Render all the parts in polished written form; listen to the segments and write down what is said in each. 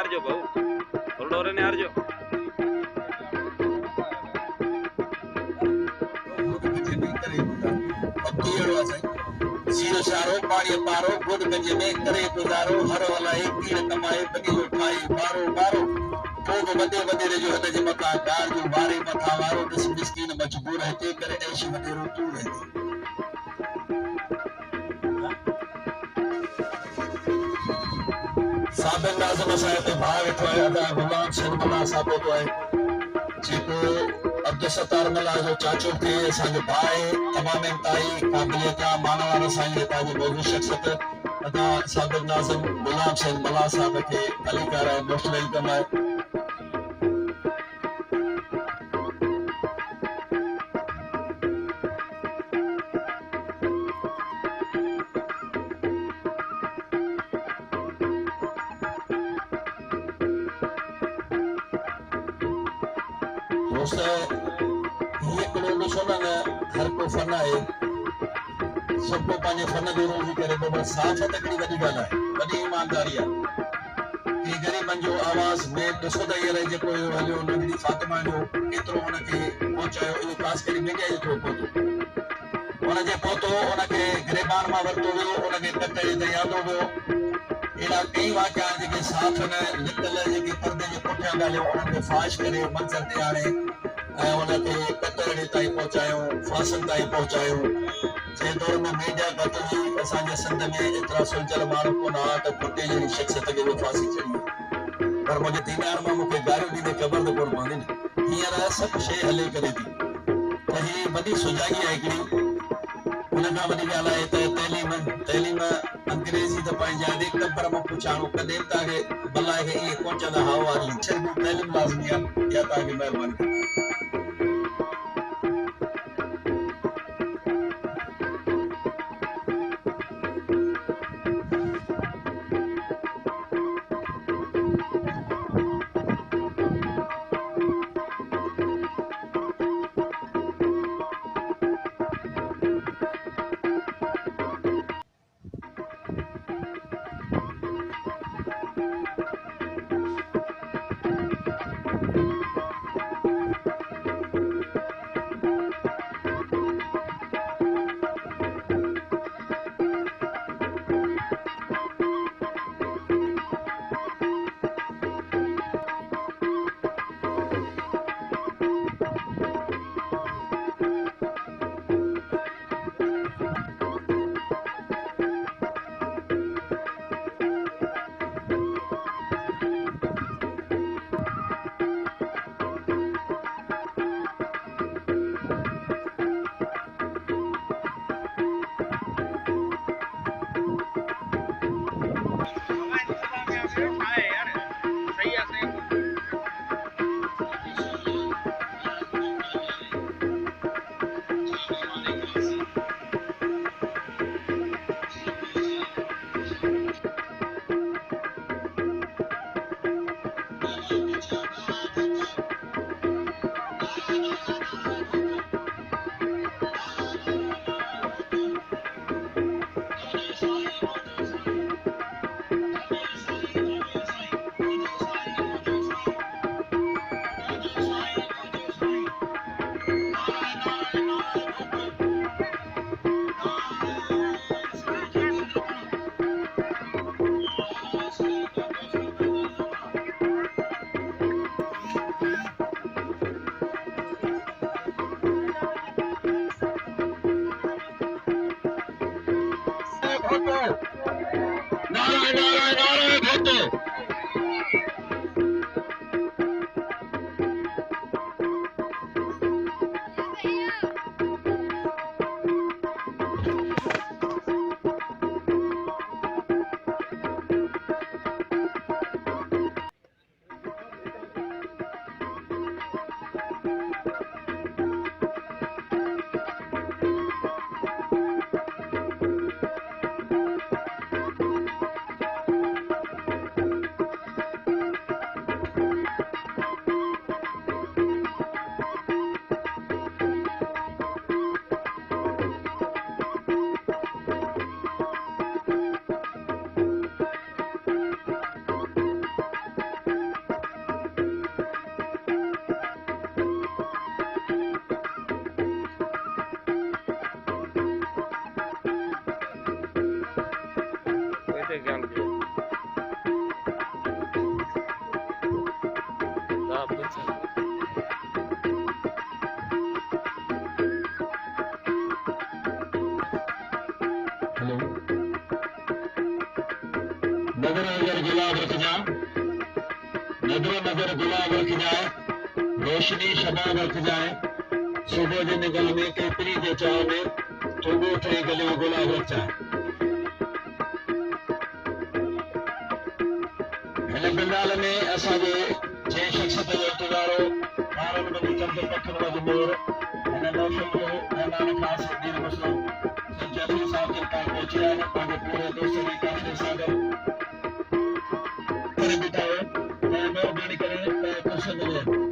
हारजो भाऊ, थोड़ा और ने हारजो। सीरो सारो पाड़ी पारो गुड गंजे में करे गुजारो हर वाला एक तीर कमाए बनी उठाई बारो बारो पोग बदे बदे रे जो हद जे मका कार जो बारे मथा वारो दस मिस्कीन मजबूर है ते करे ऐश बदेरो तू रहती साबिर नाज़म साहिब ते भाग तो है अदा गुलाम सिंह मला साहब तो है जेको अब्दुल सत्तार मला जो चाचो थे असांजो भाई तमाम इंतहाई काबिलियत मानवान साईं ताजी मौजूद शख्सियत अदा साबिर नाज़म गुलाम सिंह मला साहब के अलीकार है मोस्ट वेलकम है दोस्त ये करोड़ सोना हर को फन है सबको पाने फन दे रोजी करे तो साफ तकड़ी वडी गाल है वडी ईमानदारी है ये गरीबन जो आवाज में दसो द ये जे कोई हलियो नबी फातिमा जो केतरो उनके पहुंचायो ये खास करी मीडिया जो थो पहुंचो उनके पहुंचो उनके गरीबान मा वरतो वियो उनके कटे ते यादो वियो एड़ा कई वाक्या जेके साफ न निकल जेके पर्दे जे पुठियां गालियो उनके फाश करे मंजर ते आणे उनके कटड़े ताईं पहुंचायो फासल ताईं पहुंचायो जे दौर में मीडिया कतई असांजे सिंध में एतिरा सुलझल माण्हू कोन हा त पुटे जहिड़ी शख्सियत खे उहे फांसी चढ़ी पर मुंहिंजे दीनार मां मूंखे गारियूं ॾींदे ख़बर त कोन पवंदी न हींअर सभु शइ हले करे थी त हीअ वॾी सुजाॻी आहे हिकिड़ी हुन खां वॾी ॻाल्हि आहे त तइलीम अंग्रेज़ी त पंहिंजा अनेक नंबर मां पुछाणो कॾहिं तव्हांखे भला खे ईअं कोन चवंदा हा वारी तइलीम लाज़मी आहे इहा तव्हांखे महिरबानी हाँ पूछो। हेलो नजर नजर गुलाब रख जा नजर नजर गुलाब रख जाए रोशनी शबाब रख जाए सुबह जे निगल में केतरी जे चाह में चोगो टे गलियों गुलाब रख जाए हिन बिंदाल में असांजे जे शख्सियत जो इंतज़ारो ॿारनि बदी चंद पखियुनि वधि मोर हिन मौसम जो महिमान ख़ासि दीन मुस्लिम जैफरी साहब जिन ताईं पहुची आहिनि पंहिंजे पूरे दोस्त जी काफ़िले सां गॾु करे बीठा आहियो ऐं महिरबानी करे कुर्सियुनि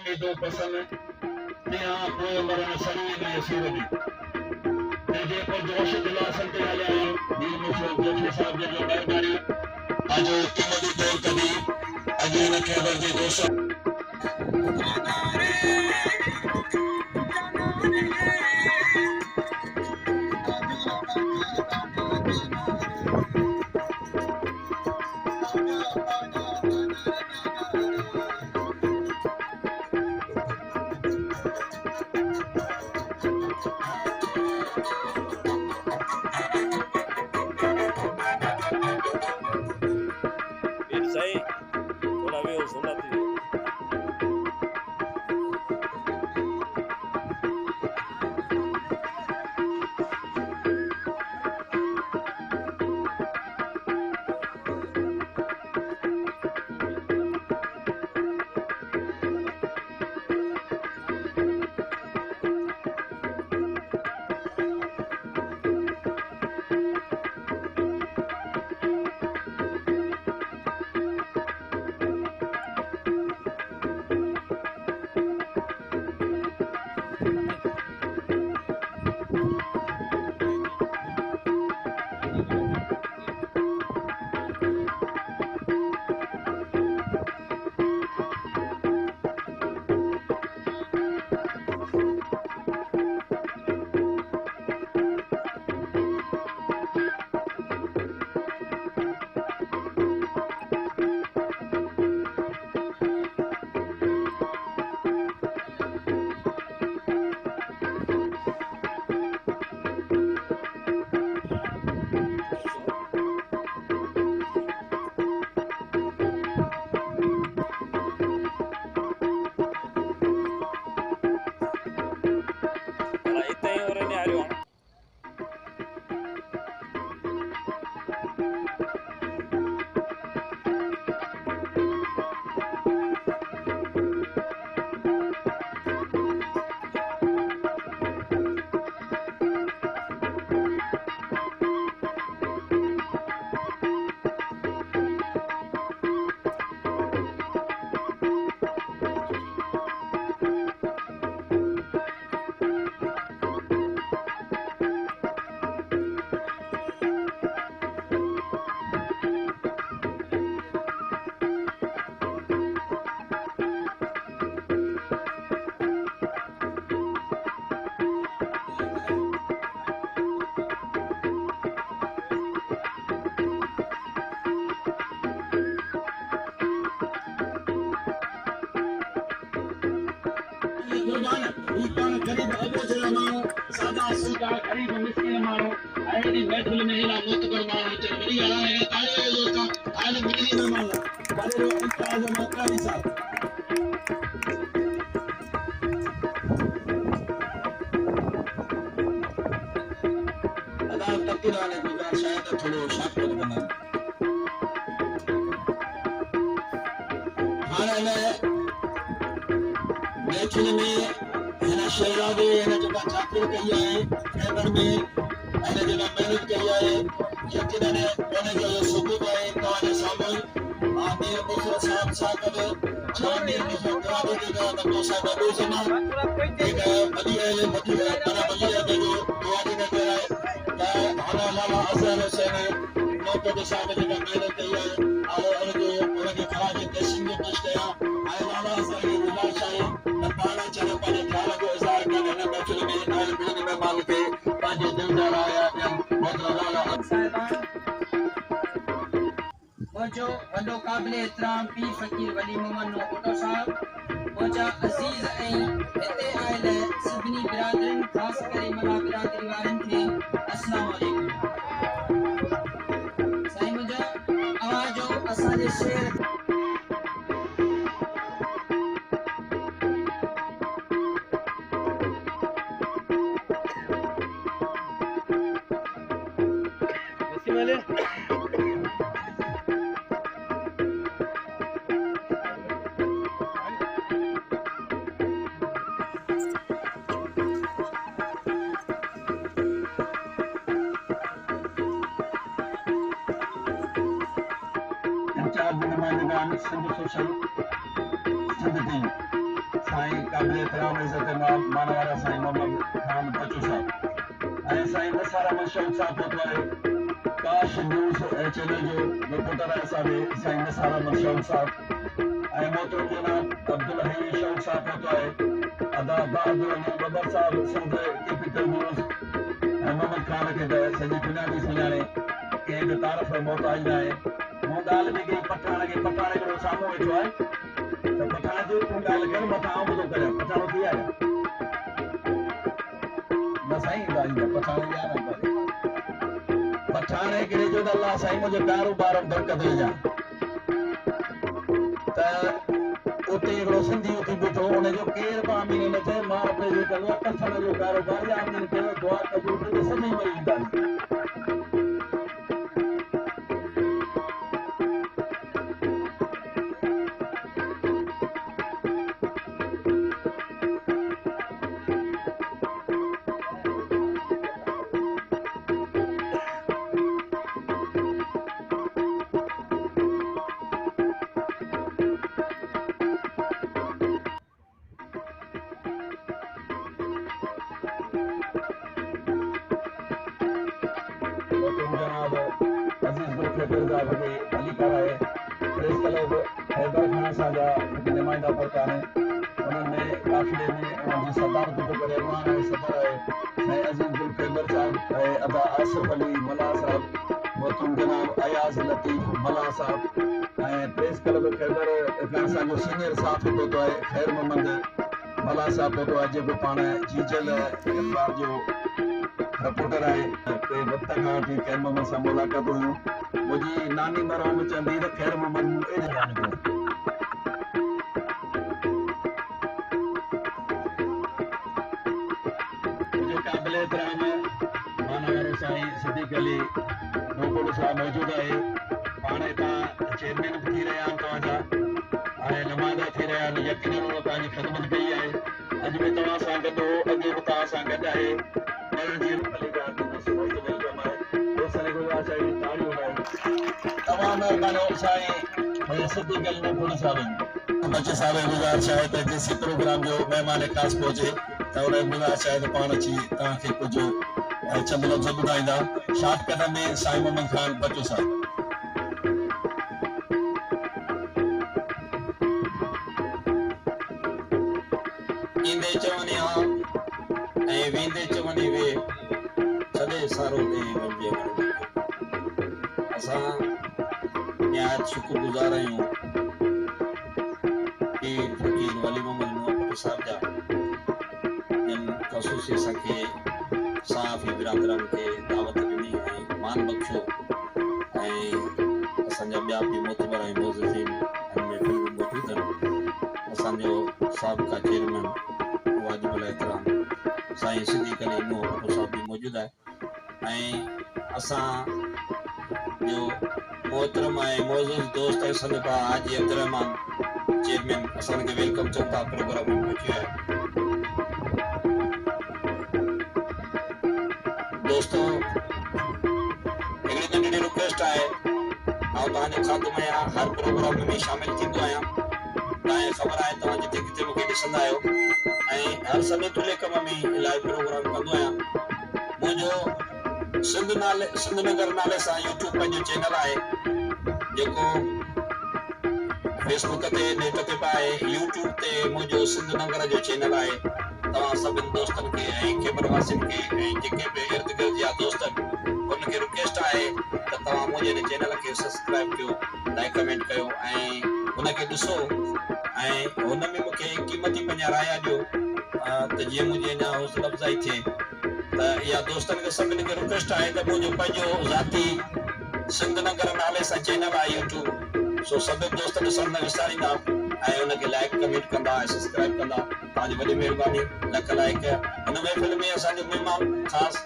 ते वेहो पसंद तिया पोइ मरण सरी में सूरबी ते जेको जोश दिलासन ते हलिया दीन मुस्लिम जैफरी साहब जो महिरबानी आज कीमती तौर कभी अॼु हिन खैबर जे दोस्त सही थोड़ा भी सुना थी गरीब अबोजल माण्हू सादा सूदा गरीब मिस्किन माण्हू अहिड़ी महफ़िल में हेड़ा मोतबर माण्हू अचनि वॾी ॻाल्हि आहे ताड़ीअ जो जोर आयल मिली न माण्हू वॾो इंतज़ार जो मौक़ानी साहब अदा तकदीर ने गुज़ार शायद थोड़ो शाकिर बना हाणे महफ़िल में शहजादे हिन जेका चाकरी कई आहे खैबर में हिन जेका महिनत कई आहे यकीनन उन जो सबूत आहे तव्हांजे साम्हूं मीर मुसर साहब साहब जहांगीर मुसर दुआबे के डॉक्टर साहब अबू जमान एक बड़ी है बड़ा बड़ी है जो दुआबे के है हाना लाला अजहर हुसैन नौकर साहब के मेरे के है और जो उनके खराज तहसील में पेश किया आए लाला अजहर की गुजारिश है पाना चले पर ख्याल को इज़हार करने में महफिल में आए बिजली में मांग के पांच दिलदार आया मोहतरम लाला जो वडो काबिल एहतराम पीर फकीर वली मोहम्मद नूर साहब मुझा अजीज हिते आयल सभिनी बिरादरन खास करे मला बिरादरी वारन खे अस्सलाम वालेकुम साईं मुझा आवाजो असांजे शेर सिंध सोशल सिंध टीम साईं काबिल एहतराम इज़्ज़त मानवारा साईं मोहम्मद खान बच्चू साहब ऐं साईं नसार अहमद शौक़ साहब पहुतो आहे काश न्यूज़ चैनल जो रिपोर्टर आहे असांजे साईं नसार अहमद शौक़ साहब ऐं मोहतरम जनाब अब्दुल हई शौक़ साहब पहुतो आहे अदा बहादुर अली बबर साहब सिंध कैपिटल न्यूज़ ऐं मोहम्मद खान खे त सॼी दुनिया थी सुञाणे कंहिं बि तारीफ़ मोहताज न आहे मूं ॻाल्हि में कई पठाण हिकिड़ो साम्हूं वेठो आहे त पठाण जो तूं ॻाल्हि कर मथां आउं ॿुधो करियां पठाण थी आया न साईं ॻाल्हि पठाण यार पठाण हिकिड़े जो त अलाह साईं मुंहिंजो कारोबार बरकत विझां त उते हिकिड़ो सिंधी उथी बीठो उनजो केरु बि आमीन न चए मां पंहिंजो कंदो आहे पठाण जो कारोबार या आमीन कयो दुआ कबूल करे सभई मरी ईंदा नुमाइंदा पहुता है उन्होंने काफिले में उनकी सदारत तो करे रुहाना सदर है अजीज गुल खैबर साहब अदा आसिफ अली मला साहब मोहतरम जनाब अयाज लतीफ मला साहब प्रेस क्लब खैबर खान जो सीनियर साहब पहुतो है खैर मोहम्मद मला साहब पहुतो है जो पाण जीजल अखबार जो रिपोर्टर है के वक्त खां वठी खैर मोहम्मद सां मुलाक़ात हुयूं मुंहिंजी नानी मरहूम चंदी त खैर मोहम्मद एॾे कान सिद्दीक अली नोकोड़ साहब मौजूद है पाण हितां चेयरमैन भी थी रहा तव्हांजा ऐं नुमाइंदा थी रहा आहिनि यकीनन उन्होंने पंहिंजी ख़िदमत कई है अॼु बि तव्हां सां गॾु हो अॻे बि तव्हां सां गॾु आहे तमामु महिरबानी साईं सिद्दीक अली नोकोड़ साहब बच्चे साहब गुज़ारिश आहे त जेसी प्रोग्राम जो महिमान ख़ासि पहुचे त उन गुज़ारिश आहे त पाण अची तव्हांखे कुझु चंद लफ़्ज़ ॿुधाईंदा शॉर्टकट में साईं मोहम्मद खान बच्चू साहब ईंदे चवनि हा ऐं वेंदे चवनि वे सॼे सारो ॾे वञिजे असां निहायत शुक्रगुज़ार आहियूं पीर फकीर वली मोहम्मद नूर साहब जा जिन ख़ुसूसी असांखे साफ़ी बिरादरन के दावत दी है मान बख्शो असांजा ॿिया बि मोतबर ऐं मोज़िज़ीन में मौजूद आहिनि असांजो साबिक़ा चेयरमैन वाजिबुल एहतराम साईं सिद्दीक अली नूर साहब भी मौजूद है ऐं असां जो मोहतरम ऐं मोज़िज़ दोस्त है सदका हाजी अब्दुर्रहमान चेयरमैन असांखे वेलकम चऊं था प्रोग्राम में पहुची है दोस्तों एक नंढी रिक्वेस्ट है तव्हांजे ख़ात्मे में हर प्रोग्राम में शामिल थींदो आहियां। तव्हांखे ख़बर आहे तव्हां जिते किथे मूंखे ॾिसंदा आहियो ऐं हर समय तुले कम में लाइव प्रोग्राम कंदो आहियां। मुंहिंजो सिंध नगर नाले सां यूट्यूब पंहिंजो चैनल आहे जेको फेसबुक ते नेट ते बि आहे। यूट्यूब ते मुंहिंजो सिंध नगर जो चैनल आहे। तव्हां सभिनी दोस्तनि खे ऐं ख़ैबर वासियुनि खे ऐं जेके बि इर्द गिर्द जा दोस्त आहिनि उनखे रिक्वेस्ट आहे त तव्हां मुंहिंजे हिन चैनल खे सब्सक्राइब कयो, लाइक कमेंट कयो ऐं उनखे ॾिसो ऐं हुन में मूंखे क़ीमती पंहिंजा राय ॾियो त जीअं मुंहिंजी अञा हौसला अफ़ज़ाई थिए। त इहा दोस्तनि खे सभिनी खे रिक्वेस्ट आहे त मुंहिंजो पंहिंजो ज़ाती सिंध नगर नाले सां चैनल आहे यूट्यूब। सो सभई दोस्त ॾिसण न विसारींदा ऐं हुनखे लाइक कमेंट कंदा ऐं सब्सक्राइब कंदा। तव्हांजी वॾी महिरबानी, लख लाइक। हिन महफ़िल में असांजो महिमान ख़ासि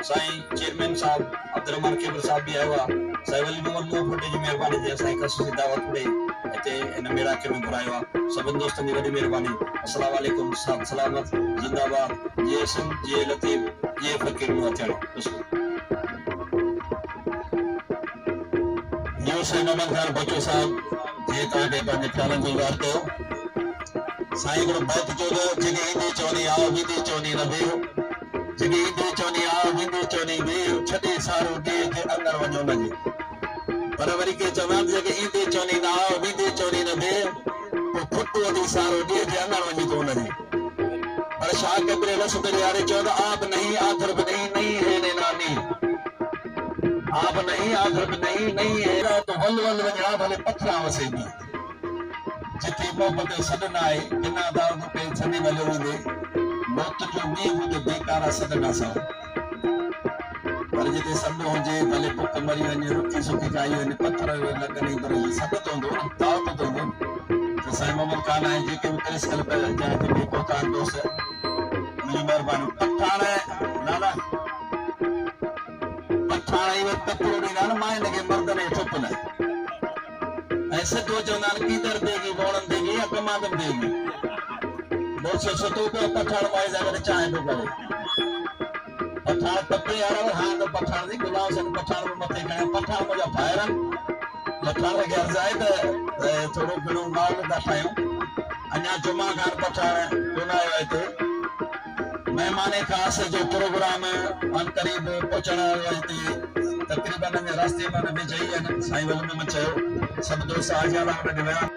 साईं चेयरमैन साहब अब्दुर्रहमान ख़िबर साहब बि आयो आहे। साईं वली मोहम्मद नूह भुट्टे जी महिरबानी ते असांखे ख़ासि दावत ॾेई हिते हिन मेड़ाके में घुरायो आहे। सभिनी दोस्तनि जी वॾी महिरबानी। अस्सलाम वालेकुम, साहब सलामत, ज़िंदाबाद। ये सिंध, ये लतीफ़, ये फ़कीर नूह थियणु। न्यू साईं मोहम्मद ख़ान बच्चो साहब जे तव्हांखे पंहिंजे ख़्यालनि जो इज़हार कयो। साईं हिकिड़ो बैत चयो जेके ईंदे चवनी आओ वेंदे चवनी न वेहो, जेके ईंदे चवनी आओ वेंदे चवनी वेहो, छॾे सारो ॾे जे अंदरि वञो न जे। पर वरी के चवंदा जेके ईंदे चवनी न आओ वेंदे चवनी न वेहो, पोइ खुट वधी सारो ॾे जे अंदरि वञी थो न जे। पर शाह कबीर लसबरे वारे चवंदा आप नहीं आदर भी नहीं है ने नानी, आप नहीं आदर भी नहीं है तो वल वल वञा भले पथरा वसे बि। जिते मोहब्बत जो सॾ न आहे बिना दारूद पे छॾे वलियो वेंदे, मौत जो मींहुं हुजे बेकारा सॾना सां। पर जिते सॾ हुजे भले पुक मरी वञे, रुखी सुखी खाई वञे, पथर लॻनि पर सॾ त हूंदो न, दावत त हूंदो न। त साईं मोहम्मद ख़ान आहे जेके बि क्रिस्कल जहाँ ते बि पहुता दोस्त मुंहिंजी महिरबानी। पठाण नाला पठाण ई पकड़ो ॾींदा न मां हिनखे मर्दनि खे थुप न ऐं सिधो चवंदा आहिनि कीदर देगी वोणनि देगी या कमादम देगी। दोस्त सुठो पियो पठाण वाइस अगरि चाहे पियो करे पठाण टपे वारो। हा त पठाण जी गुलाम साईं पठाण बि मथे खणे। पठाण मुंहिंजा भाइर आहिनि। पठाण खे अर्ज़ु आहे त थोरो घणो माहौल था ठाहियूं। अञा जुमा खान पठाण कोन आयो आहे हिते। महिमान ख़ासि जो प्रोग्राम अन क़रीब पहुचण वारो हिते तक़रीबन रास्ते में में चई आहिनि। साईं वल में चयो सभु दोस्त आज़ाद हुनखे विया।